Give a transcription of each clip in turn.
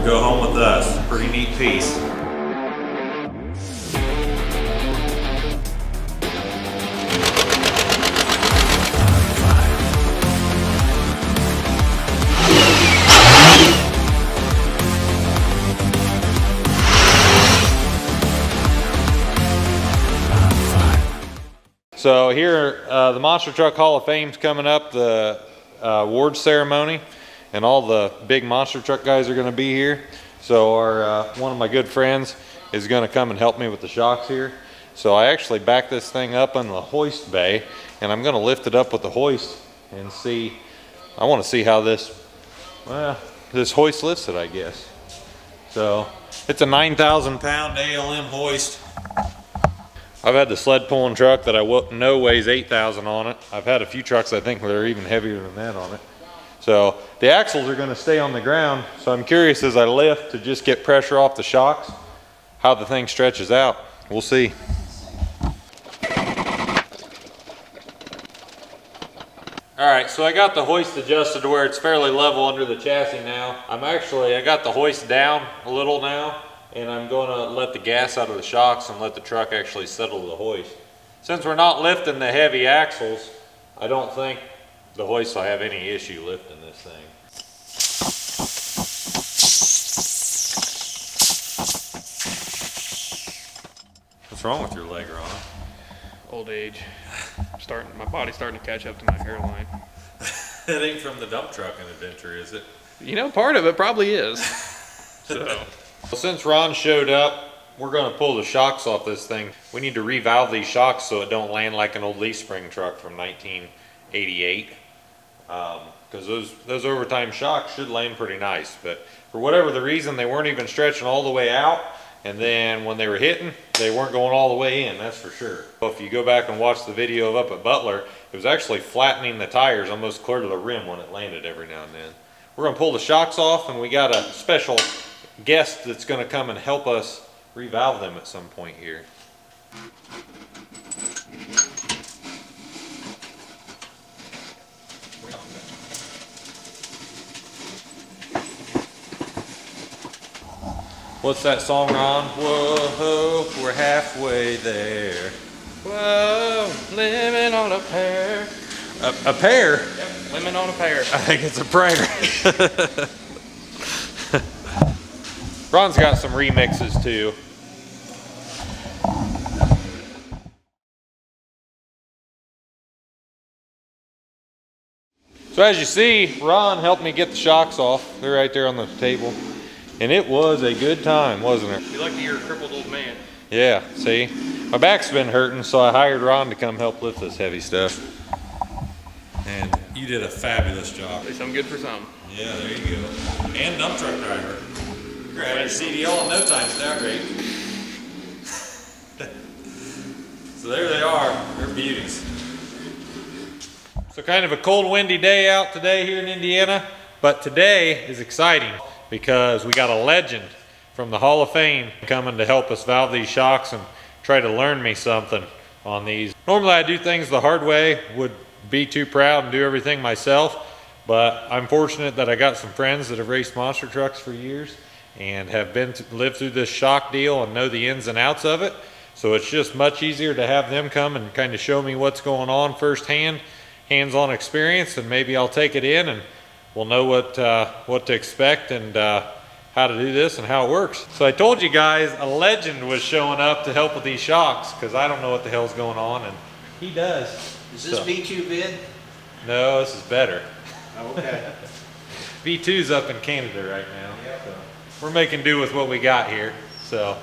gonna go home with us. Pretty neat piece. So here, the Monster Truck Hall of Fame's coming up, the award ceremony, and all the big monster truck guys are gonna be here. So our one of my good friends is gonna come and help me with the shocks here. So I actually backed this thing up on the hoist bay, and I'm gonna lift it up with the hoist and see, I wanna see how this, well, this hoist lifts it, I guess. So it's a 9,000 pound ALM hoist. I've had the sled pulling truck that I know weighs 8,000 on it. I've had a few trucks I think that are even heavier than that on it. So the axles are gonna stay on the ground. So I'm curious as I lift to just get pressure off the shocks, how the thing stretches out. We'll see. All right, so I got the hoist adjusted to where it's fairly level under the chassis now. I got the hoist down a little now, and I'm gonna let the gas out of the shocks and let the truck actually settle to the hoist. Since we're not lifting the heavy axles, I don't think the hoist will have any issue lifting this thing. What's wrong with your leg, Ron? Old age. My body's starting to catch up to my hairline. It ain't from the dump trucking adventure, is it? You know, part of it probably is. So. Since Ron showed up, we're gonna pull the shocks off this thing. We need to revalve these shocks so it don't land like an old leaf spring truck from 1988. Because those overtime shocks should land pretty nice, but for whatever the reason, they weren't even stretching all the way out, and then when they were hitting, they weren't going all the way in, that's for sure. If you go back and watch the video of up at Butler, it was actually flattening the tires almost clear to the rim when it landed every now and then. We're gonna pull the shocks off, and we got a special guest that's going to come and help us revalve them at some point here. What's that song, Ron? Whoa, we're halfway there. Whoa, living on a pear. A pear? Yep, living on a pear. I think it's a prayer. Ron's got some remixes too. So as you see, Ron helped me get the shocks off. They're right there on the table. And it was a good time, wasn't it? You're lucky you're a crippled old man. Yeah, see? My back's been hurting, so I hired Ron to come help lift this heavy stuff. And you did a fabulous job. At least I'm good for some. Yeah, there you go. And dump truck driver. Grab your CDL in no time at that rate. So there they are. They're beauties. So kind of a cold, windy day out today here in Indiana, but today is exciting because we got a legend from the Hall of Fame coming to help us valve these shocks and try to learn me something on these. Normally I do things the hard way, would be too proud and do everything myself, but I'm fortunate that I got some friends that have raced monster trucks for years and have lived through this shock deal and know the ins and outs of it. So it's just much easier to have them come and kind of show me what's going on firsthand, hands-on experience, and maybe I'll take it in and we'll know what to expect and how to do this and how it works. So I told you guys a legend was showing up to help with these shocks because I don't know what the hell's going on, and he does. Is this V2 vid? No, this is better. Oh, okay. V2's up in Canada right now. Yep. So we're making do with what we got here. So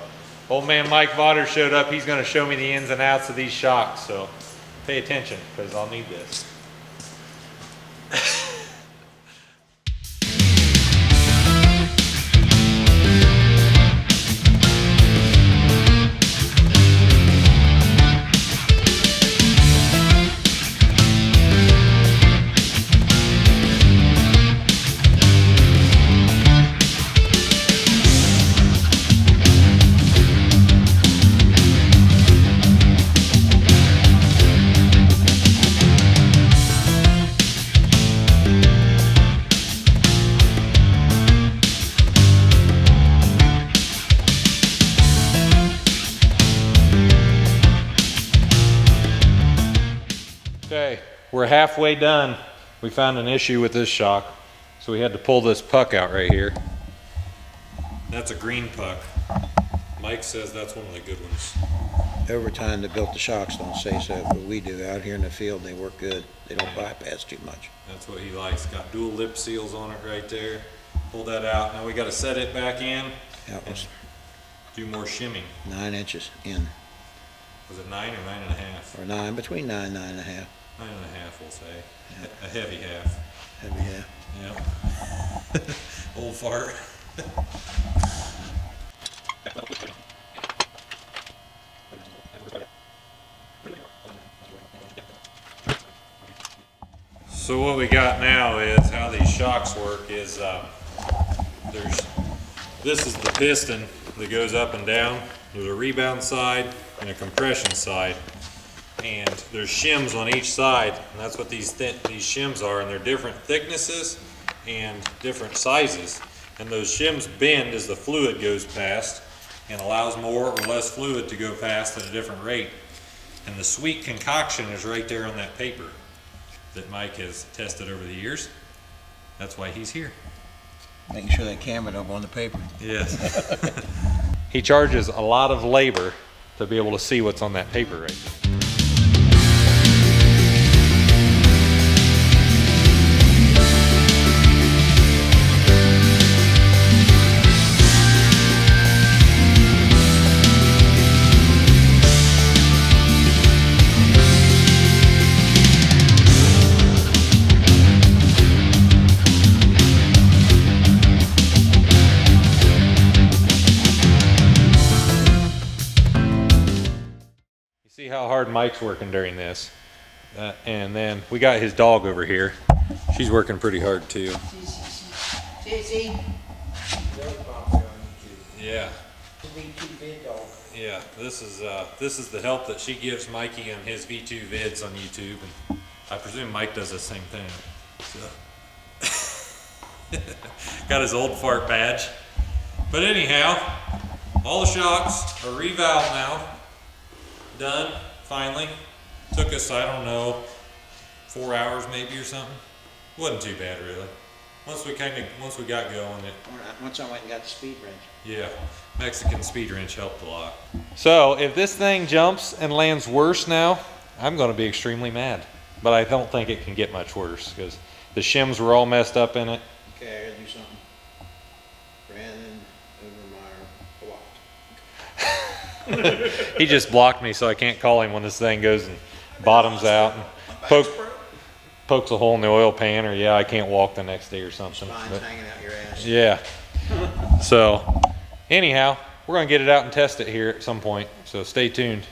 old man Mike Vodder showed up. He's going to show me the ins and outs of these shocks. So pay attention because I'll need this. we're halfway done. We found an issue with this shock, so we had to pull this puck out right here. That's a green puck. Mike says that's one of the good ones. Over time, they built the shocks, don't say so, but we do. Out here in the field, they work good. They don't bypass too much. That's what he likes. Got dual lip seals on it right there. Pull that out. Now we got to set it back in. That was do more shimming. 9 inches in. Was it 9 or 9.5? Or 9, between 9 and 9.5. 9.5, we'll say. Yeah. A heavy half. Heavy half. Yep. Old fart. So what we got now is how these shocks work is this is the piston that goes up and down. There's a rebound side and a compression side, and there's shims on each side, and that's what these shims are, and they're different thicknesses and different sizes, and those shims bend as the fluid goes past and allows more or less fluid to go past at a different rate. And the sweet concoction is right there on that paper that Mike has tested over the years. That's why he's here. Making sure that camera don't go on the paper. Yes. He charges a lot of labor to be able to see what's on that paper right there. See how hard Mike's working during this. And then we got his dog over here. She's working pretty hard too. Sissy. Yeah. Yeah, this is the help that she gives Mikey on his V2 vids on YouTube, and I presume Mike does the same thing. So. Got his old fart badge. But anyhow, all the shocks are revalved now. Done, finally. Took us, I don't know, 4 hours maybe or something. Wasn't too bad really. Once we got going, Once I went and got the speed wrench. yeah, Mexican speed wrench helped a lot. So if this thing jumps and lands worse now, I'm gonna be extremely mad. But I don't think it can get much worse because the shims were all messed up in it. Okay, I gotta do something. Brandon Overmeyer blocked. He just blocked me, so I can't call him when this thing goes and bottoms out and pokes a hole in the oil pan, or yeah, I can't walk the next day or something. Spine's hanging out your ass. Yeah. So anyhow, we're gonna get it out and test it here at some point, so stay tuned.